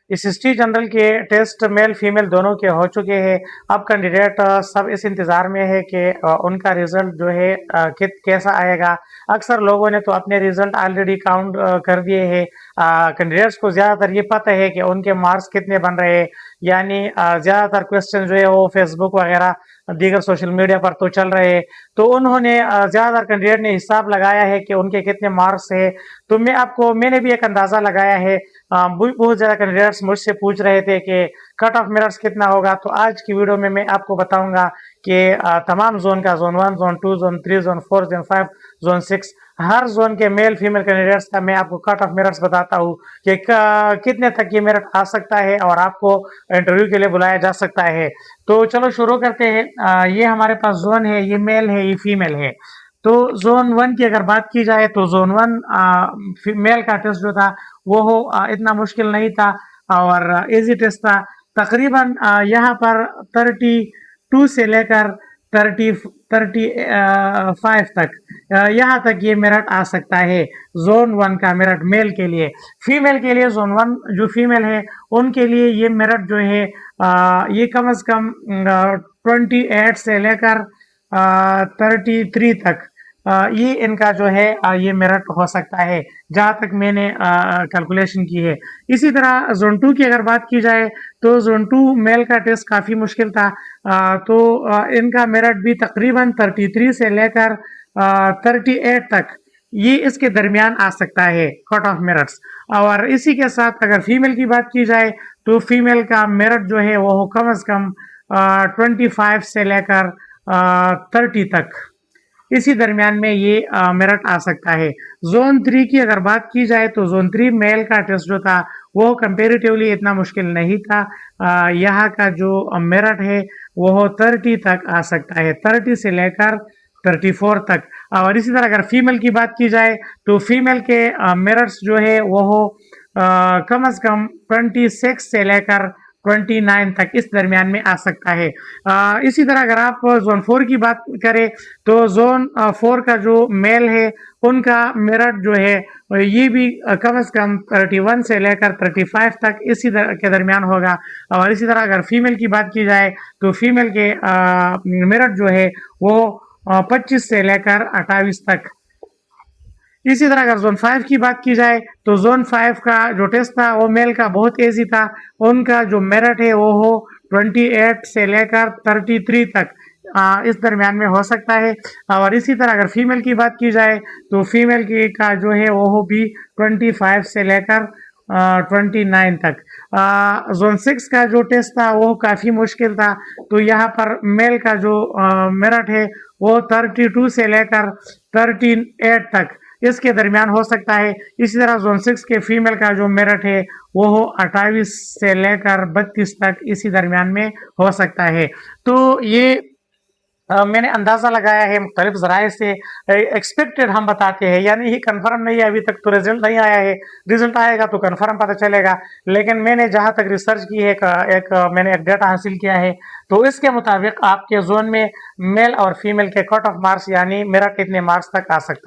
SST general के test male female दोनों के हो चुके हैं। अब कैंडिडेट सब इस इंतज़ार में है कि उनका रिजल्ट जो है कैसा आएगा। अक्सर लोगों ने तो अपने रिजल्ट ऑलरेडी काउंट कर दिए हैं। कैंडिडेट्स को ज़्यादातर ये पता है कि उनके मार्क्स कितने बन रहे हैं, यानी ज़्यादातर क्वेश्चन जो है वो फेसबुक वगैरह दीगर सोशल मीडिया पर तो चल रहे हैं। तो उन्होंने ज़्यादातर कैंडिडेट ने हिसाब लगाया है कि उनके कितने मार्क्स है। तो मैंने भी एक अंदाज़ा लगाया है। बहुत ज़्यादा कैंडिडेट्स मुझसे पूछ रहे थे कि कट ऑफ मेरिट्स कितना होगा। तो आज की वीडियो में मैं आपको बताऊंगा कि तमाम जोन का, zone 1, zone 2, zone 3, zone 4, zone 5, zone 6, हर जोन के मेल फीमेल कैंडिडेट्स का मैं आपको कट ऑफ मेरिट्स बताता हूँ कि कितने तक ये मेरिट आ सकता है और आपको इंटरव्यू के लिए बुलाया जा सकता है। तो चलो शुरू करते हैं। ये हमारे पास जोन है, ये मेल है, ये फीमेल है। तो जोन 1 की अगर बात की जाए तो जोन 1 मेल का टेस्ट जो था वो इतना मुश्किल नहीं था और इजी टेस्ट था। तकरीबन यहाँ पर 32 से लेकर 35 तक, यहाँ तक ये मेरिट आ सकता है जोन 1 का मेरिट मेल के लिए। फीमेल के लिए जोन 1 जो फीमेल है उनके लिए ये मेरिट जो है ये कम से कम 28 से लेकर 33 तक ये इनका जो है ये मेरिट हो सकता है, जहाँ तक मैंने कैलकुलेशन की है। इसी तरह जोन 2 की अगर बात की जाए तो जोन 2 मेल का टेस्ट काफ़ी मुश्किल था। तो इनका मेरिट भी तकरीबन 33 से लेकर 38 तक ये इसके दरमियान आ सकता है कट ऑफ मेरिट्स। और इसी के साथ अगर फीमेल की बात की जाए तो फीमेल का मेरिट जो है वो कम से कम 25 से लेकर 30 तक, इसी दरमियान में ये मेरिट आ सकता है। जोन 3 की अगर बात की जाए तो जोन 3 मेल का टेस्ट जो था वो कंपेरेटिवली इतना मुश्किल नहीं था। यहाँ का जो मेरिट है वो 30 तक आ सकता है, 30 से लेकर 34 तक। और इसी तरह अगर फीमेल की बात की जाए तो फीमेल के मेरिट्स जो है वो कम से कम 26 से लेकर 29 तक इस दरमियान में आ सकता है। इसी तरह अगर आप जोन 4 की बात करें तो जोन 4 का जो मेल है उनका मेरिट जो है ये भी कम से कम 31 से लेकर 35 तक इसी के दरमियान होगा। और इसी तरह अगर फीमेल की बात की जाए तो फीमेल के मेरिट जो है वो 25 से लेकर 28 तक। इसी तरह अगर जोन 5 की बात की जाए तो जोन 5 का जो टेस्ट था वो मेल का बहुत ईजी था। उनका जो मेरिट है वो हो 28 से लेकर 33 तक इस दरमियान में हो सकता है। और इसी तरह अगर फीमेल की बात की जाए तो फीमेल की का जो है वो हो भी 25 से लेकर 29 तक। जोन 6 का जो टेस्ट था वो काफ़ी मुश्किल था। तो यहाँ पर मेल का जो मेरिट है वो 32 से लेकर 38 तक इसके दरमियान हो सकता है। इसी तरह जोन 6 के फीमेल का जो मेरिट है वो हो 28 से लेकर 32 तक इसी दरमियान में हो सकता है। तो ये मैंने अंदाज़ा लगाया है मुख्तलिफ ज़राए से। एक्सपेक्टेड हम बताते हैं, यानी ये कंफर्म नहीं है, अभी तक तो रिजल्ट नहीं आया है। रिजल्ट आएगा तो कंफर्म पता चलेगा। लेकिन मैंने जहाँ तक रिसर्च की है मैंने एक डेटा हासिल किया है, तो इसके मुताबिक आपके जोन में मेल और फीमेल के कट ऑफ मार्क्स यानी मेरिट कितने मार्क्स तक आ सकता है।